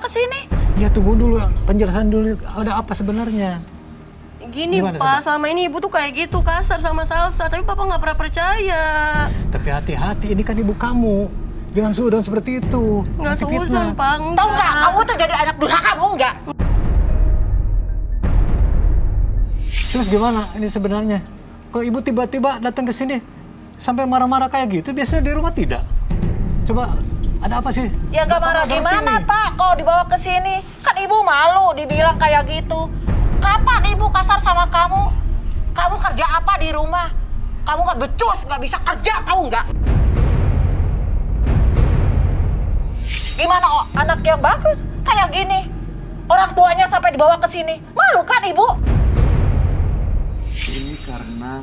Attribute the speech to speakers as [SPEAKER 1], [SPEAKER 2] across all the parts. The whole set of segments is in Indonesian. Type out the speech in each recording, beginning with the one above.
[SPEAKER 1] ke sini?
[SPEAKER 2] Ya tunggu dulu, penjelasan dulu. Ada apa sebenarnya?
[SPEAKER 3] Gini
[SPEAKER 2] Gimana,
[SPEAKER 3] Pak,
[SPEAKER 2] coba?
[SPEAKER 3] selama ini ibu tuh kayak gitu, kasar sama Salsa. Tapi Papa nggak pernah percaya.
[SPEAKER 2] Tapi hati-hati, ini kan ibu kamu. Jangan suudon seperti itu.
[SPEAKER 3] Nggak
[SPEAKER 2] Nanti fitnah.
[SPEAKER 3] seuzon, Pak.
[SPEAKER 1] Tahu nggak? Kamu tuh jadi anak durhaka, mau nggak?
[SPEAKER 2] Terus gimana ini sebenarnya? Kok ibu tiba-tiba datang ke sini sampai marah-marah kayak gitu? Biasanya di rumah tidak. Coba ada apa sih?
[SPEAKER 1] Ya nggak
[SPEAKER 2] Bapak
[SPEAKER 1] marah
[SPEAKER 2] nggak ngerti
[SPEAKER 1] gimana
[SPEAKER 2] nih.
[SPEAKER 1] Pak, kalau dibawa ke sini. Kan ibu malu dibilang kayak gitu. Kapan ibu kasar sama kamu? Kamu kerja apa di rumah? Kamu nggak becus, nggak bisa kerja, tahu nggak? Gimana anak yang bagus kayak gini? Orang tuanya sampai dibawa ke sini. Malu kan ibu?
[SPEAKER 4] Ini karena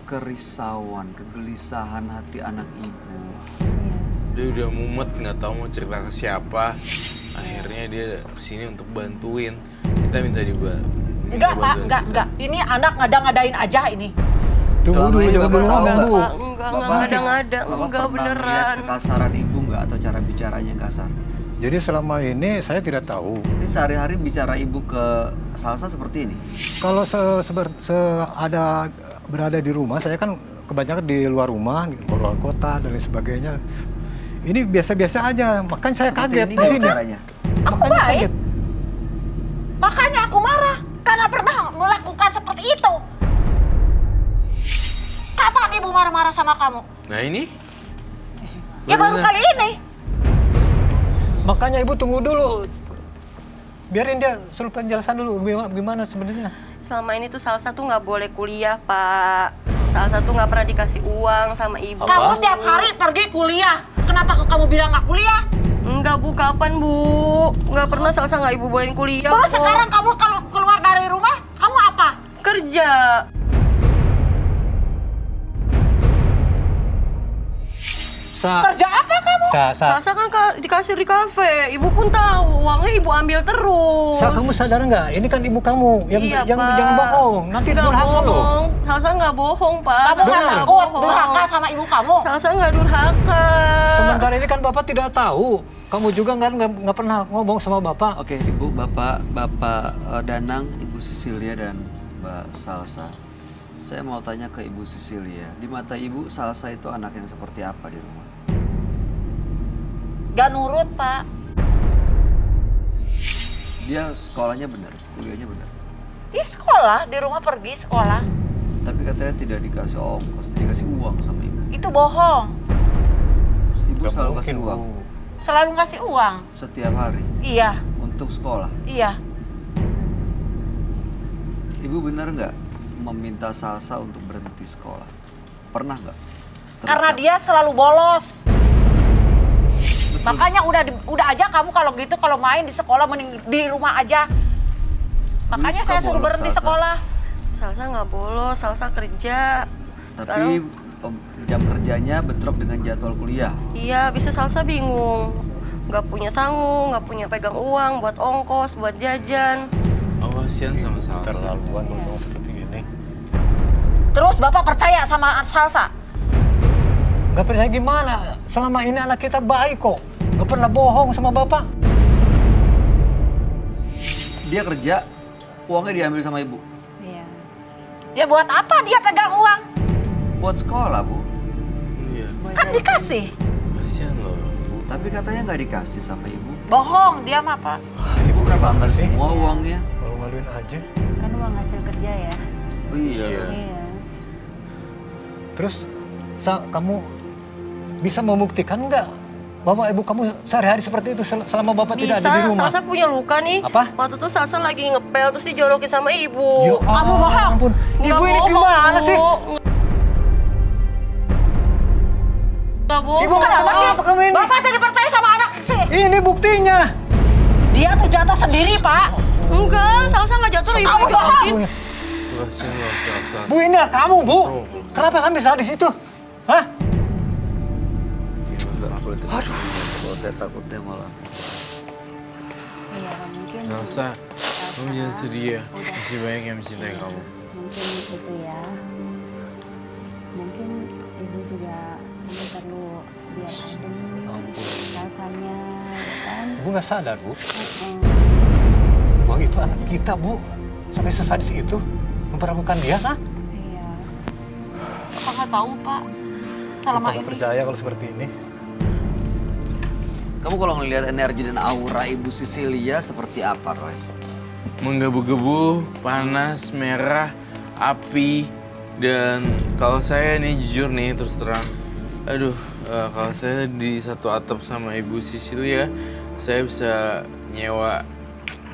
[SPEAKER 4] kerisauan, kegelisahan hati anak ibu.
[SPEAKER 5] Dia udah mumet, nggak tahu mau cerita ke siapa. Akhirnya dia kesini untuk bantuin. Kita minta
[SPEAKER 1] Enggak Pak, enggak. Ini anak ngada-ngadain aja ini.
[SPEAKER 2] Tunggu dulu, jangan
[SPEAKER 4] Bapak
[SPEAKER 2] dulu
[SPEAKER 4] tahu
[SPEAKER 2] ngomong,
[SPEAKER 4] nggak,
[SPEAKER 2] Bu.
[SPEAKER 3] Pak, enggak ngada-ngada,
[SPEAKER 4] Bapak
[SPEAKER 3] enggak
[SPEAKER 4] pernah lihat
[SPEAKER 3] beneran.
[SPEAKER 4] kekasaran ibu nggak atau cara bicaranya yang kasar?
[SPEAKER 2] Jadi selama ini saya tidak tahu.
[SPEAKER 4] Ini sehari-hari bicara ibu ke Salsa seperti ini?
[SPEAKER 2] Kalau ada berada di rumah, saya kan kebanyakan di luar rumah, di luar kota dan lain sebagainya. Ini biasa-biasa aja, makanya saya
[SPEAKER 4] Seperti
[SPEAKER 2] kaget
[SPEAKER 4] ini
[SPEAKER 2] di
[SPEAKER 4] nggak
[SPEAKER 2] sini.
[SPEAKER 4] bicaranya?
[SPEAKER 1] Aku baik. Makanya aku marah karena pernah melakukan seperti itu. Kapan ibu marah-marah sama kamu?
[SPEAKER 5] Nah ini?
[SPEAKER 1] Ya baru kali ini.
[SPEAKER 2] Makanya ibu tunggu dulu. Biarin dia suruh penjelasan dulu gimana sebenarnya.
[SPEAKER 3] Selama ini tuh Salsa tuh nggak boleh kuliah, Pak. Salsa tuh nggak pernah dikasih uang sama ibu.
[SPEAKER 1] Kamu tiap hari pergi kuliah. Kenapa kamu bilang nggak kuliah?
[SPEAKER 3] Enggak, Bu. Kapan, Bu? Nggak pernah Salsa nggak ibu bolehin kuliah.
[SPEAKER 1] Terus
[SPEAKER 3] kok.
[SPEAKER 1] sekarang kamu kalau keluar dari rumah, kamu apa?
[SPEAKER 3] Kerja.
[SPEAKER 1] Kerja apa kamu?
[SPEAKER 3] Salsa kan dikasih di kafe. Ibu pun tahu, uangnya ibu ambil terus.
[SPEAKER 2] Kamu sadar nggak? Ini kan ibu kamu.
[SPEAKER 3] Iya,
[SPEAKER 2] Yang
[SPEAKER 3] Pak.
[SPEAKER 2] jangan bohong. Nanti
[SPEAKER 3] Nggak
[SPEAKER 2] durhaka loh.
[SPEAKER 3] bohong. Salsa nggak bohong, Pak.
[SPEAKER 1] Kamu nggak
[SPEAKER 3] Salsa
[SPEAKER 1] takut
[SPEAKER 3] bohong.
[SPEAKER 1] durhaka sama ibu kamu?
[SPEAKER 3] Salsa nggak durhaka.
[SPEAKER 2] Sementara ini kan bapak tidak tahu. Kamu juga nggak pernah ngomong sama bapak.
[SPEAKER 4] Oke, Ibu, Bapak Danang, Ibu Cecilia, dan Mbak Salsa. Saya mau tanya ke Ibu Cecilia, di mata Ibu, Salsa itu anak yang seperti apa di rumah?
[SPEAKER 1] Gak nurut, Pak.
[SPEAKER 4] Dia sekolahnya benar, kuliahnya benar.
[SPEAKER 1] Dia sekolah, di rumah pergi sekolah.
[SPEAKER 4] Tapi katanya tidak dikasih ongkos, tidak dikasih uang sama Ibu.
[SPEAKER 1] Itu bohong.
[SPEAKER 4] Ibu
[SPEAKER 2] Nggak
[SPEAKER 4] selalu
[SPEAKER 2] mungkin,
[SPEAKER 4] kasih uang
[SPEAKER 2] Bu.
[SPEAKER 1] Selalu ngasih uang.
[SPEAKER 4] setiap hari
[SPEAKER 1] Iya,
[SPEAKER 4] untuk sekolah.
[SPEAKER 1] iya.
[SPEAKER 4] Ibu benar nggak meminta Salsa untuk berhenti sekolah? Pernah nggak?
[SPEAKER 1] Karena dia selalu bolos. Makanya udah aja kamu kalau gitu kalau main di sekolah mending di rumah aja. Makanya
[SPEAKER 4] suka
[SPEAKER 1] saya suruh
[SPEAKER 4] bolos,
[SPEAKER 1] berhenti
[SPEAKER 4] Salsa.
[SPEAKER 1] sekolah.
[SPEAKER 3] Salsa nggak bolos, Salsa kerja.
[SPEAKER 4] Tapi jam kerjanya bentrok dengan jadwal kuliah.
[SPEAKER 3] Iya, bisa Salsa bingung. Nggak punya sangu, nggak punya pegang uang buat ongkos, buat jajan.
[SPEAKER 5] Oh, kasihan sama Salsa.
[SPEAKER 2] Terlaluan ngomong seperti ini.
[SPEAKER 1] Terus Bapak percaya sama Salsa?
[SPEAKER 2] Nggak percaya gimana? Selama ini anak kita baik kok. Nggak pernah bohong sama bapak.
[SPEAKER 4] Dia kerja, uangnya diambil sama ibu.
[SPEAKER 1] Ya buat apa dia pegang uang?
[SPEAKER 4] Buat sekolah, Bu.
[SPEAKER 5] Iya,
[SPEAKER 1] Kan dikasih.
[SPEAKER 5] kasihan loh.
[SPEAKER 4] Bu, tapi katanya nggak dikasih sama ibu.
[SPEAKER 1] Bohong dia mah, Pak.
[SPEAKER 2] Ibu kenapa enggak sih?
[SPEAKER 4] Semua uangnya.
[SPEAKER 2] Malu-maluin aja.
[SPEAKER 6] Kan uang hasil kerja ya.
[SPEAKER 4] Oh iya.
[SPEAKER 6] Iya.
[SPEAKER 2] Terus, kamu bisa membuktikan nggak bahwa ibu kamu sehari-hari seperti itu selama bapak tidak ada di
[SPEAKER 3] Bisa,
[SPEAKER 2] rumah?
[SPEAKER 3] Salsa punya luka nih.
[SPEAKER 2] Apa?
[SPEAKER 3] Waktu itu Salsa lagi ngepel, terus dijorokin sama ibu.
[SPEAKER 2] Ya
[SPEAKER 1] Kamu bohong.
[SPEAKER 2] ampun.
[SPEAKER 3] Nggak
[SPEAKER 2] Ibu ini
[SPEAKER 3] bohong,
[SPEAKER 2] gimana
[SPEAKER 3] Bu.
[SPEAKER 2] sih?
[SPEAKER 3] Nggak bohong.
[SPEAKER 2] Ibu
[SPEAKER 1] Kenapa sih?
[SPEAKER 2] apa kamu ini?
[SPEAKER 1] Bapak tidak percaya sama anak sih.
[SPEAKER 2] Ini buktinya.
[SPEAKER 1] Dia tuh jatuh sendiri, Pak.
[SPEAKER 3] Enggak, Salsa nggak jatuh, ibu
[SPEAKER 1] Kamu
[SPEAKER 3] jorokin.
[SPEAKER 2] Bu,
[SPEAKER 5] Kasihan loh Salsa.
[SPEAKER 2] Bu, ini kamu, Bu. Kenapa sampai saat di situ? Hah?
[SPEAKER 4] Aduh. Kalau saya takutnya malah.
[SPEAKER 6] Iya, mungkin.
[SPEAKER 5] Salsa, kamu jangan sedih ya. Masih banyak yang mencintai kamu.
[SPEAKER 6] Mungkin itu ya. Mungkin ibu juga mungkin perlu biar adem.
[SPEAKER 4] Ampun.
[SPEAKER 6] Salsanya, ya kan?
[SPEAKER 2] Ibu nggak sadar, Bu?
[SPEAKER 6] Mm-mm.
[SPEAKER 2] Bahwa itu anak kita, Bu. Sampai sesadis itu memperlakukan dia, ha?
[SPEAKER 6] Iya.
[SPEAKER 1] Bapak nggak tahu, Pak. Selama
[SPEAKER 2] Bapak
[SPEAKER 1] ini
[SPEAKER 2] percaya kalau seperti ini.
[SPEAKER 4] Kamu kalau ngelihat energi dan aura Ibu Cecilia seperti apa, Roy?
[SPEAKER 5] Menggebu-gebu, panas, merah, api, dan kalau saya nih jujur nih terus terang, kalau saya di satu atap sama Ibu Cecilia, saya bisa nyewa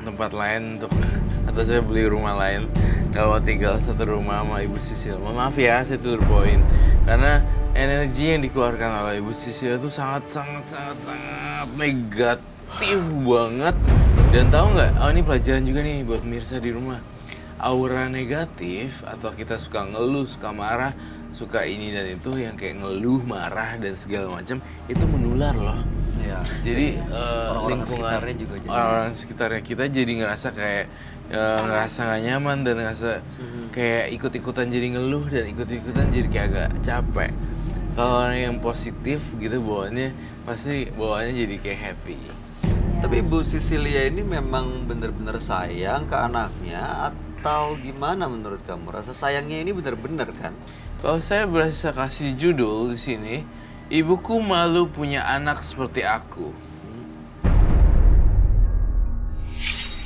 [SPEAKER 5] tempat lain untuk atau saya beli rumah lain. Gak mau tinggal satu rumah sama Ibu Cecilia. Maaf ya, saya to the point. Karena energi yang dikeluarkan oleh Ibu Cecilia itu sangat negatif banget. Dan tahu nggak? Oh, ini pelajaran juga nih buat pemirsa di rumah. Aura negatif atau kita suka ngeluh, suka marah, suka ini dan itu yang kayak ngeluh, marah dan segala macam itu menular loh.
[SPEAKER 4] Ya.
[SPEAKER 5] Jadi
[SPEAKER 4] Orang-orang
[SPEAKER 5] lingkungan
[SPEAKER 4] sekitarnya juga jadi.
[SPEAKER 5] orang sekitarnya kita jadi ngerasa kayak ngerasa gak nyaman dan ngerasa kayak ikut-ikutan jadi ngeluh dan ikut-ikutan jadi kayak agak capek. Kalau orang yang positif gitu bawaannya pasti bawaannya jadi kayak happy.
[SPEAKER 4] Tapi Ibu Cecilia ini memang benar-benar sayang ke anaknya atau gimana menurut kamu? Rasa sayangnya ini benar-benar kan?
[SPEAKER 5] Kalau saya berasa kasih judul di sini, ibuku malu punya anak seperti aku.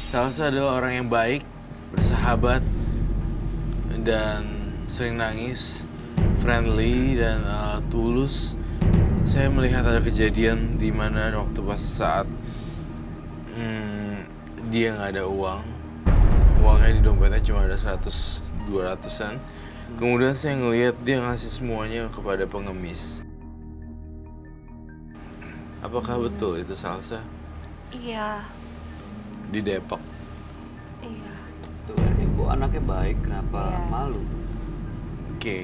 [SPEAKER 5] Salsa adalah orang yang baik, bersahabat, dan sering nangis, friendly, dan tulus. Saya melihat ada kejadian di mana waktu pas saat dia nggak ada uang. Uangnya di dompetnya cuma ada 100-200an. Kemudian saya ngelihat dia ngasih semuanya kepada pengemis. Apakah betul itu Salsa?
[SPEAKER 3] Iya,
[SPEAKER 5] Di Depok.
[SPEAKER 3] iya.
[SPEAKER 4] Tuh, Ibu anaknya baik, kenapa
[SPEAKER 6] Iya.
[SPEAKER 4] malu?
[SPEAKER 5] Oke.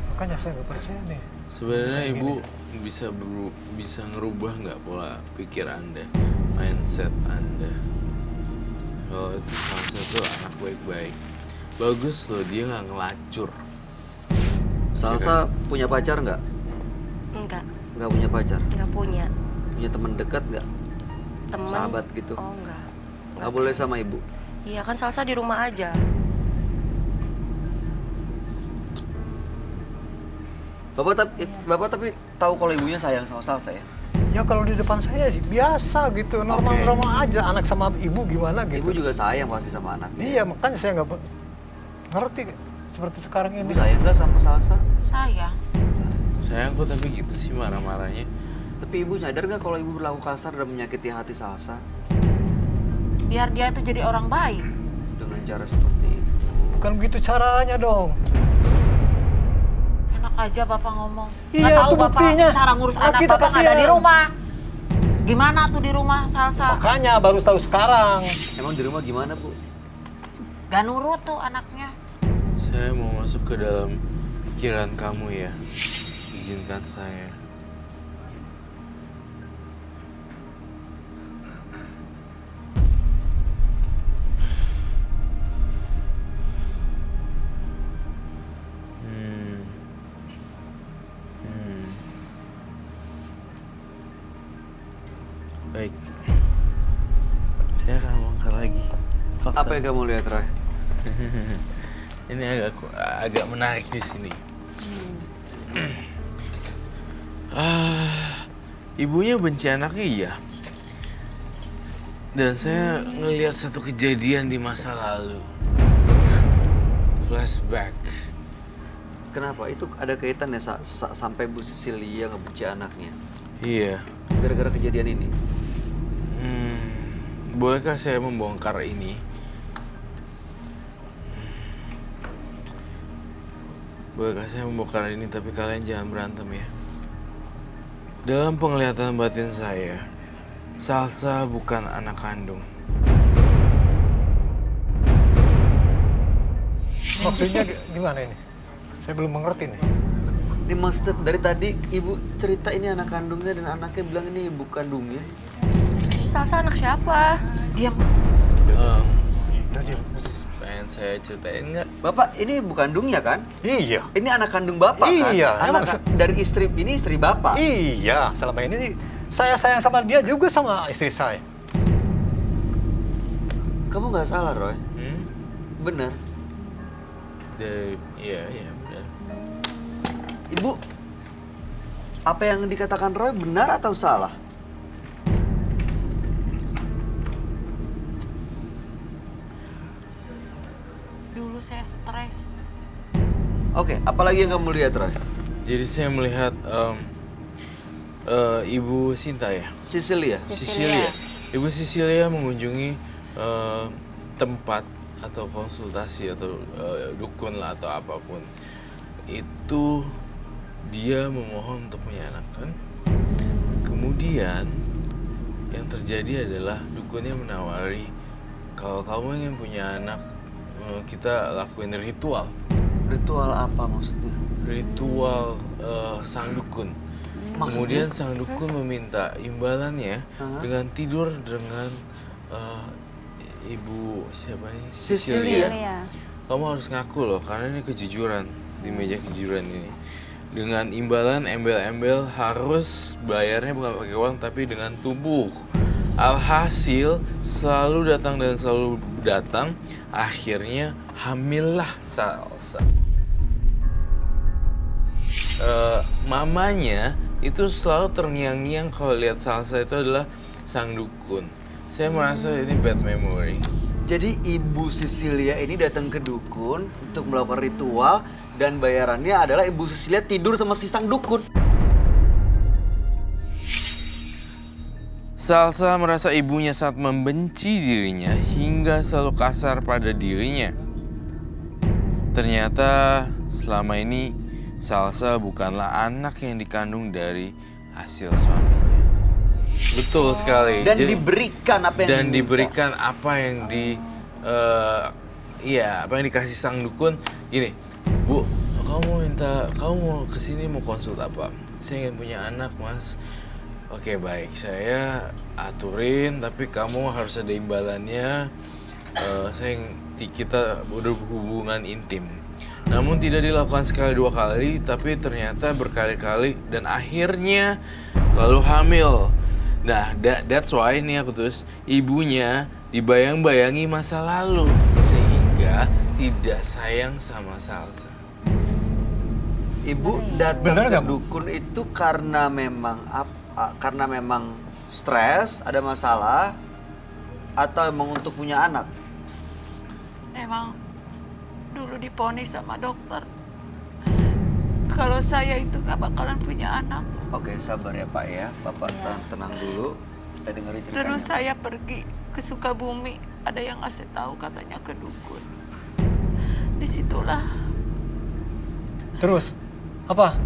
[SPEAKER 2] Makanya saya nggak percaya nih.
[SPEAKER 5] Sebenarnya ibu bisa ngerubah nggak pola pikir Anda, mindset Anda. Kalau itu salah satu anak baik-baik, bagus loh dia nggak ngelacur.
[SPEAKER 4] Salsa punya pacar nggak?
[SPEAKER 3] Enggak,
[SPEAKER 4] Nggak punya pacar?
[SPEAKER 3] nggak punya.
[SPEAKER 4] Punya teman dekat nggak?
[SPEAKER 3] Temen.
[SPEAKER 4] Sahabat gitu?
[SPEAKER 3] Oh, enggak.
[SPEAKER 4] Nggak boleh sama Ibu?
[SPEAKER 3] Iya kan Salsa di rumah aja.
[SPEAKER 4] Bapak tapi tahu kalau ibunya sayang sama Salsa ya?
[SPEAKER 2] Ya kalau di depan saya sih biasa gitu, normal-normal aja. Anak sama ibu gimana gitu.
[SPEAKER 4] Ibu juga sayang pasti sama anaknya.
[SPEAKER 2] Iya, makanya saya nggak ngerti seperti sekarang
[SPEAKER 4] Ibu
[SPEAKER 2] ini.
[SPEAKER 4] sayang nggak sama Salsa?
[SPEAKER 1] sayang.
[SPEAKER 5] Sayang kok tapi gitu sih marah-marahnya.
[SPEAKER 4] Tapi Ibu sadar nggak kalau Ibu berlaku kasar dan menyakiti hati Salsa
[SPEAKER 1] Biar dia itu jadi orang baik.
[SPEAKER 4] dengan cara seperti itu?
[SPEAKER 2] Bukan begitu caranya dong.
[SPEAKER 1] Enak aja Bapak ngomong.
[SPEAKER 2] Iya,
[SPEAKER 1] Nggak tahu
[SPEAKER 2] itu
[SPEAKER 1] Bapak
[SPEAKER 2] buktinya.
[SPEAKER 1] cara ngurus
[SPEAKER 2] Nah,
[SPEAKER 1] anak
[SPEAKER 2] kita
[SPEAKER 1] Bapak nggak ada di
[SPEAKER 2] kasihan.
[SPEAKER 1] rumah. Gimana tuh di rumah Salsa?
[SPEAKER 2] Makanya baru tahu sekarang.
[SPEAKER 4] Emang di rumah gimana Bu?
[SPEAKER 1] Gak nurut tuh anaknya.
[SPEAKER 5] Saya mau masuk ke dalam pikiran kamu ya. Izinkan saya. Baik. Saya akan bongkar lagi. Fakta.
[SPEAKER 4] Apa yang kamu lihat, Roy?
[SPEAKER 5] Ini agak menarik di sini. Ibunya benci anaknya iya. Dan saya ngelihat satu kejadian di masa lalu. Flashback.
[SPEAKER 4] Kenapa? Itu ada kaitannya sampai Bu Cecilia ngebenci anaknya?
[SPEAKER 5] Iya.
[SPEAKER 4] Gara-gara kejadian ini?
[SPEAKER 5] Bolehkah saya membongkar ini? Bolehkah saya membongkar ini, tapi kalian jangan berantem ya. Dalam penglihatan batin saya, Salsa bukan anak kandung.
[SPEAKER 2] Maksudnya gimana ini? Saya belum mengerti nih.
[SPEAKER 4] Ini maksud dari tadi Ibu cerita ini anak kandungnya dan anaknya bilang ini ibu kandungnya.
[SPEAKER 3] Salsa anak siapa?
[SPEAKER 1] Diam.
[SPEAKER 2] Udah, Jim.
[SPEAKER 5] Pengen saya ceritain nggak?
[SPEAKER 4] Bapak ini ibu kandungnya kan?
[SPEAKER 2] Iya.
[SPEAKER 4] Ini anak kandung Bapak kan?
[SPEAKER 2] Iya, emang
[SPEAKER 4] Anak dari istri ini istri Bapak.
[SPEAKER 2] Iya, selama ini saya sayang sama dia juga sama istri saya.
[SPEAKER 4] Kamu nggak salah, Roy. Bener.
[SPEAKER 5] Iya benar.
[SPEAKER 4] Ibu, apa yang dikatakan Roy benar atau salah?
[SPEAKER 1] Dulu saya stres.
[SPEAKER 4] Oke, apalagi yang kamu lihat, Roy?
[SPEAKER 5] Jadi saya melihat Ibu Sinta ya,
[SPEAKER 4] Cecilia.
[SPEAKER 5] Cecilia. Ibu Cecilia mengunjungi tempat atau konsultasi atau dukun lah atau apapun. Itu dia memohon untuk punya anak kan. Kemudian yang terjadi adalah dukunnya menawari kalau kamu ingin punya anak kita lakuin ritual.
[SPEAKER 4] Ritual apa maksudnya?
[SPEAKER 5] Ritual sang dukun. Kemudian sang dukun meminta imbalannya dengan tidur dengan ibu siapa nih?
[SPEAKER 4] Cecilia.
[SPEAKER 6] Iya.
[SPEAKER 5] Kamu harus ngaku loh karena ini kejujuran di meja kejujuran ini. Dengan imbalan embel-embel harus bayarnya bukan pakai uang tapi dengan tubuh. Alhasil selalu datang dan selalu datang. Akhirnya hamillah Salsa. Mamanya itu selalu terngiang-ngiang kalau lihat Salsa itu adalah sang dukun. Saya merasa ini bad memory.
[SPEAKER 4] Jadi Ibu Cecilia ini datang ke dukun untuk melakukan ritual dan bayarannya adalah Ibu Cecilia tidur sama si sang dukun.
[SPEAKER 5] Salsa merasa ibunya sangat membenci dirinya hingga selalu kasar pada dirinya. Ternyata selama ini Salsa bukanlah anak yang dikandung dari hasil suaminya. Betul sekali.
[SPEAKER 4] Dan diberikan apa yang
[SPEAKER 5] dan
[SPEAKER 4] diminta.
[SPEAKER 5] diberikan apa yang apa yang dikasih sang dukun. Gini, Bu, kamu mau kesini mau konsult apa? Saya ingin punya anak, Mas. Oke, baik, saya aturin, tapi kamu harus ada imbalannya. Kita udah hubungan intim. Namun tidak dilakukan sekali dua kali, tapi ternyata berkali-kali dan akhirnya lalu hamil. Nah, that's why nih aku terus ibunya dibayang-bayangi masa lalu sehingga tidak sayang sama Salsa.
[SPEAKER 4] Ibu datang
[SPEAKER 2] Bener
[SPEAKER 4] ke
[SPEAKER 2] nggak, Bu?
[SPEAKER 4] dukun itu karena memang stres, ada masalah, atau emang untuk punya anak?
[SPEAKER 7] Emang dulu diponis sama dokter kalau saya itu gak bakalan punya anak.
[SPEAKER 4] Oke, sabar ya Pak ya. Bapak tenang dulu. Kita dengerin ceritanya.
[SPEAKER 7] Terus saya pergi ke Sukabumi, ada yang ngasih tahu katanya ke dukun. Disitulah
[SPEAKER 2] Terus apa?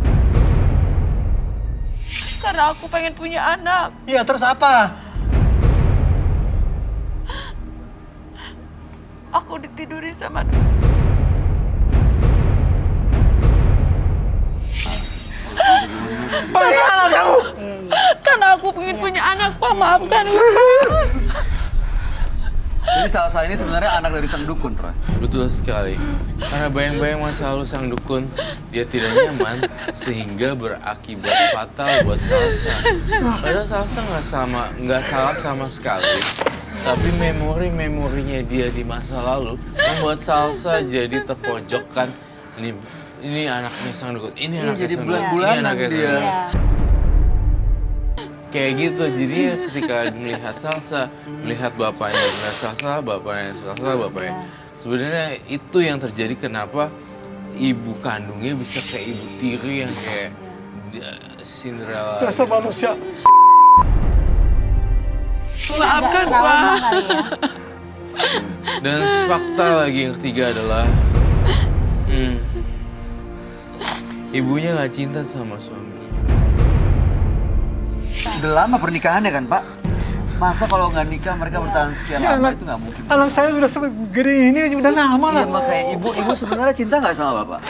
[SPEAKER 7] karena aku pengen punya anak.
[SPEAKER 2] Iya, terus apa?
[SPEAKER 7] Aku ditidurin sama
[SPEAKER 2] Bagaimana kamu?
[SPEAKER 7] karena aku pengen punya anak, Pak. Maafkan.
[SPEAKER 4] Jadi Salsa ini sebenarnya anak dari sang dukun, Roy.
[SPEAKER 5] Betul sekali. Karena bayang-bayang masa lalu sang dukun, dia tidak nyaman sehingga berakibat fatal buat Salsa. Padahal Salsa nggak salah sama sekali. Tapi memorinya dia di masa lalu membuat Salsa jadi terpojokkan. Ini anaknya sang dukun. Ini anaknya
[SPEAKER 4] jadi
[SPEAKER 5] sang dukun.
[SPEAKER 4] bulan-bulanan
[SPEAKER 5] Ini anaknya sang
[SPEAKER 4] dia.
[SPEAKER 5] dukun. Kayak gitu, jadi ketika melihat Salsa, melihat bapaknya, melihat Salsa, bapaknya. Sebenarnya itu yang terjadi kenapa ibu kandungnya bisa kayak ibu tiri yang kayak Cinderella.
[SPEAKER 2] Dasar manusia.
[SPEAKER 7] Maafkan, Pak.
[SPEAKER 6] Trauma kali ya.
[SPEAKER 5] Dan fakta lagi yang ketiga adalah ibunya nggak cinta sama suaminya.
[SPEAKER 4] Udah lama pernikahannya kan, Pak? Masa kalau nggak nikah mereka bertahan sekian
[SPEAKER 2] Ya,
[SPEAKER 4] lama
[SPEAKER 2] anak-
[SPEAKER 4] itu nggak mungkin.
[SPEAKER 2] Anak saya udah segede ini udah lama lah.
[SPEAKER 4] Iya, makanya ibu sebenarnya cinta nggak sama Bapak?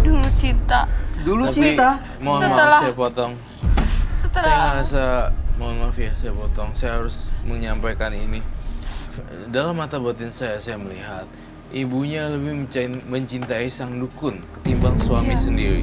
[SPEAKER 7] Dulu cinta.
[SPEAKER 4] Dulu
[SPEAKER 5] Tapi,
[SPEAKER 4] cinta.
[SPEAKER 5] mohon maaf
[SPEAKER 7] Setelah-
[SPEAKER 5] saya potong. Saya
[SPEAKER 7] Setelah
[SPEAKER 5] ngerasa, mohon maaf ya saya potong. Saya harus menyampaikan ini. dalam mata batin saya melihat ibunya lebih mencintai sang dukun ketimbang suami sendiri.